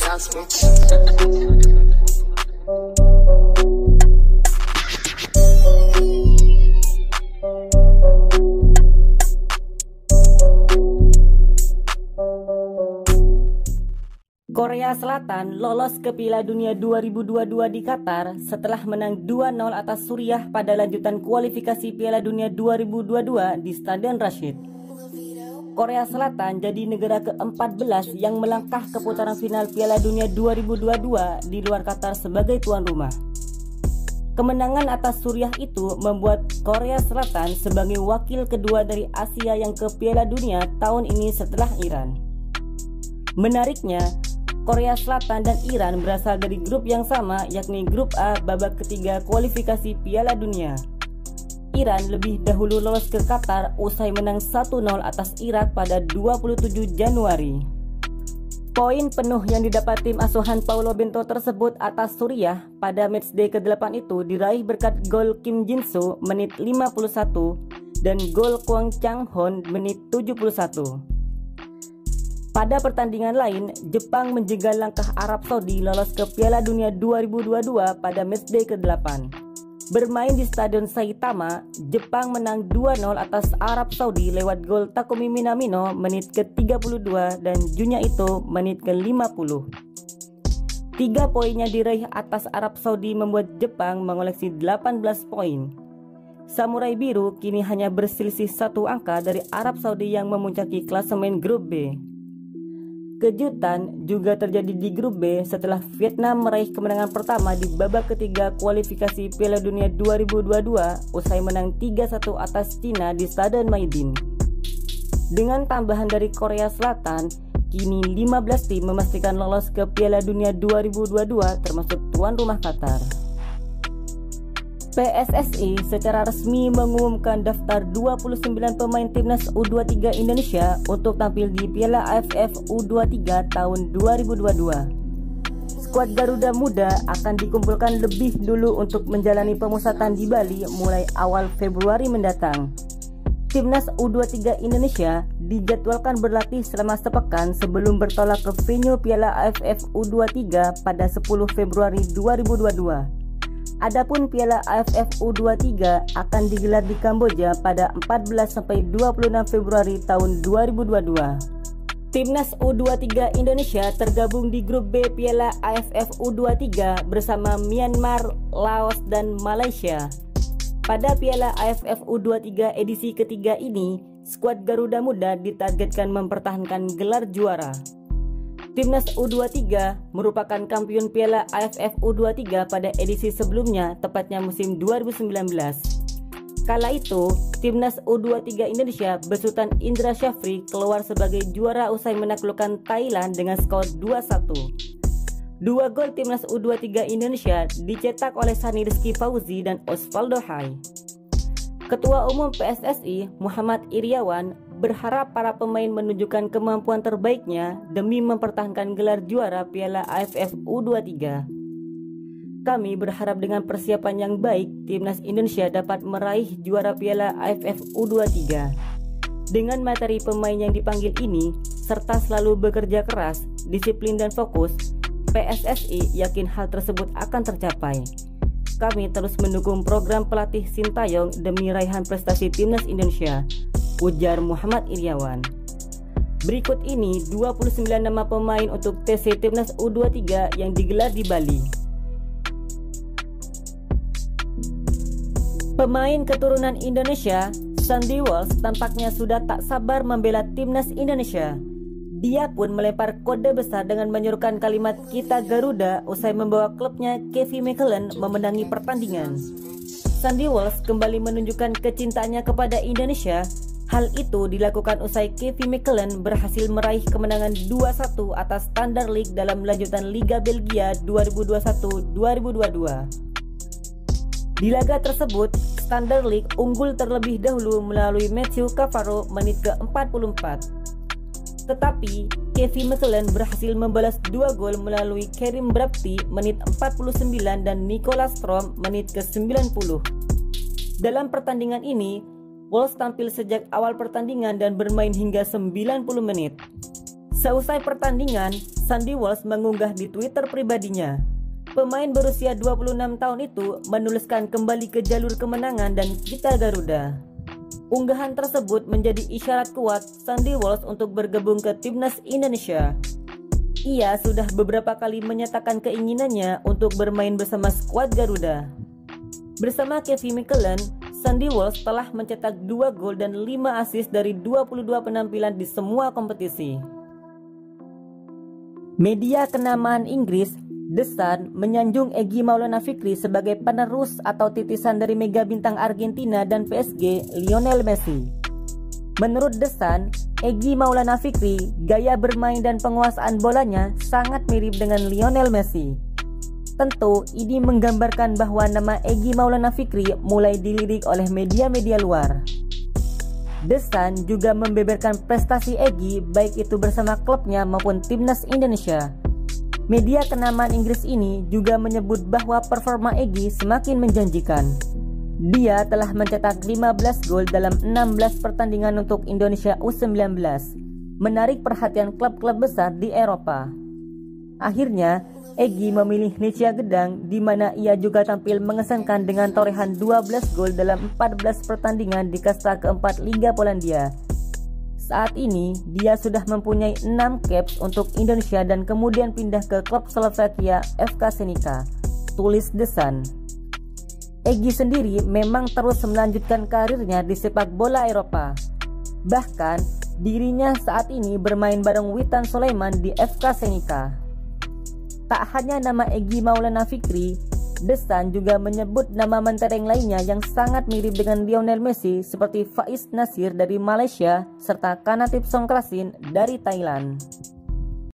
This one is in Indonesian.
gospel. Korea Selatan lolos ke Piala Dunia 2022 di Qatar setelah menang 2-0 atas Suriah pada lanjutan kualifikasi Piala Dunia 2022 di Stadion Rashid. Korea Selatan jadi negara ke-14 yang melangkah ke putaran final Piala Dunia 2022 di luar Qatar sebagai tuan rumah. Kemenangan atas Suriah itu membuat Korea Selatan sebagai wakil kedua dari Asia yang ke Piala Dunia tahun ini setelah Iran. Menariknya, Korea Selatan dan Iran berasal dari grup yang sama, yakni grup A babak ketiga kualifikasi Piala Dunia. Iran lebih dahulu lolos ke Qatar usai menang 1-0 atas Irak pada 27 Januari. Poin penuh yang didapat tim asuhan Paulo Bento tersebut atas Suriah pada matchday ke-8 itu diraih berkat gol Kim Jin-soo menit 51 dan gol Kwang Chang-hon menit 71. Pada pertandingan lain, Jepang menjegal langkah Arab Saudi lolos ke Piala Dunia 2022 pada matchday ke-8. Bermain di Stadion Saitama, Jepang menang 2-0 atas Arab Saudi lewat gol Takumi Minamino menit ke-32 dan Junya Ito menit ke-50. 3 poinnya diraih atas Arab Saudi membuat Jepang mengoleksi 18 poin. Samurai Biru kini hanya berselisih 1 angka dari Arab Saudi yang memuncaki klasemen grup B. Kejutan juga terjadi di grup B setelah Vietnam meraih kemenangan pertama di babak ketiga kualifikasi Piala Dunia 2022 usai menang 3-1 atas Cina di Stadion Maidin. Dengan tambahan dari Korea Selatan, kini 15 tim memastikan lolos ke Piala Dunia 2022 termasuk tuan rumah Qatar. PSSI secara resmi mengumumkan daftar 29 pemain timnas U23 Indonesia untuk tampil di Piala AFF U23 tahun 2022. Skuad Garuda Muda akan dikumpulkan lebih dulu untuk menjalani pemusatan di Bali mulai awal Februari mendatang. Timnas U23 Indonesia dijadwalkan berlatih selama sepekan sebelum bertolak ke venue Piala AFF U23 pada 10 Februari 2022. Adapun Piala AFF U23 akan digelar di Kamboja pada 14-26 Februari tahun 2022. Timnas U23 Indonesia tergabung di grup B Piala AFF U23 bersama Myanmar, Laos, dan Malaysia. Pada Piala AFF U23 edisi ketiga ini, skuad Garuda Muda ditargetkan mempertahankan gelar juara. Timnas U23 merupakan kampiun Piala AFF U23 pada edisi sebelumnya, tepatnya musim 2019. Kala itu, Timnas U23 Indonesia besutan Indra Syafri keluar sebagai juara usai menaklukkan Thailand dengan skor 2-1. 2 gol Timnas U23 Indonesia dicetak oleh Sani Rizky Fauzi dan Osvaldo Hai. Ketua Umum PSSI Muhammad Iriawan berharap para pemain menunjukkan kemampuan terbaiknya demi mempertahankan gelar juara Piala AFF U23. Kami berharap dengan persiapan yang baik, Timnas Indonesia dapat meraih juara Piala AFF U23. Dengan materi pemain yang dipanggil ini, serta selalu bekerja keras, disiplin dan fokus, PSSI yakin hal tersebut akan tercapai. Kami terus mendukung program pelatih Sintayong demi raihan prestasi Timnas Indonesia, ujar Muhammad Iriawan. Berikut ini 29 nama pemain untuk TC Timnas U23 yang digelar di Bali. Pemain keturunan Indonesia, Sandy Walsh tampaknya sudah tak sabar membela Timnas Indonesia. Dia pun melempar kode besar dengan menyerukan kalimat "Kita Garuda" usai membawa klubnya Kevin McClellan memenangi pertandingan. Sandy Walsh kembali menunjukkan kecintaannya kepada Indonesia. Hal itu dilakukan usai Kevin McClellan berhasil meraih kemenangan 2-1 atas Standard Liège dalam lanjutan Liga Belgia 2021-2022. Di laga tersebut, Standard Liège unggul terlebih dahulu melalui Mathieu Cavaro menit ke-44. Tetapi Kevin McClellan berhasil membalas 2 gol melalui Kerim Brabti menit 49 dan Nicolas Strom menit ke-90. Dalam pertandingan ini, Walsh tampil sejak awal pertandingan dan bermain hingga 90 menit. Seusai pertandingan, Sandy Walsh mengunggah di Twitter pribadinya. Pemain berusia 26 tahun itu menuliskan kembali ke jalur kemenangan dan kita Garuda. Unggahan tersebut menjadi isyarat kuat Sandy Walsh untuk bergabung ke timnas Indonesia. Ia sudah beberapa kali menyatakan keinginannya untuk bermain bersama skuad Garuda. Bersama Kevin McClellan, Sandy Walsh telah mencetak 2 gol dan 5 assist dari 22 penampilan di semua kompetisi. Media kenamaan Inggris, The Sun, menyanjung Egy Maulana Fikri sebagai penerus atau titisan dari mega bintang Argentina dan PSG, Lionel Messi. Menurut The Sun, Egy Maulana Fikri, gaya bermain dan penguasaan bolanya sangat mirip dengan Lionel Messi. Tentu, ini menggambarkan bahwa nama Egy Maulana Fikri mulai dilirik oleh media-media luar. The Sun juga membeberkan prestasi Egy baik itu bersama klubnya maupun timnas Indonesia. Media kenamaan Inggris ini juga menyebut bahwa performa Egy semakin menjanjikan. Dia telah mencetak 15 gol dalam 16 pertandingan untuk Indonesia U19, menarik perhatian klub-klub besar di Eropa. Akhirnya, Egy memilih Lecia Gedang di mana ia juga tampil mengesankan dengan torehan 12 gol dalam 14 pertandingan di kasta keempat Liga Polandia. Saat ini, dia sudah mempunyai 6 caps untuk Indonesia dan kemudian pindah ke klub Slovakia FK Senica, tulis The Sun. Egy sendiri memang terus melanjutkan karirnya di sepak bola Eropa. Bahkan, dirinya saat ini bermain bareng Witan Sulaiman di FK Senica. Tak hanya nama Egy Maulana Fikri, The Sun juga menyebut nama mentereng lainnya yang sangat mirip dengan Lionel Messi seperti Faiz Nasir dari Malaysia serta Kanatip Songkrasin dari Thailand.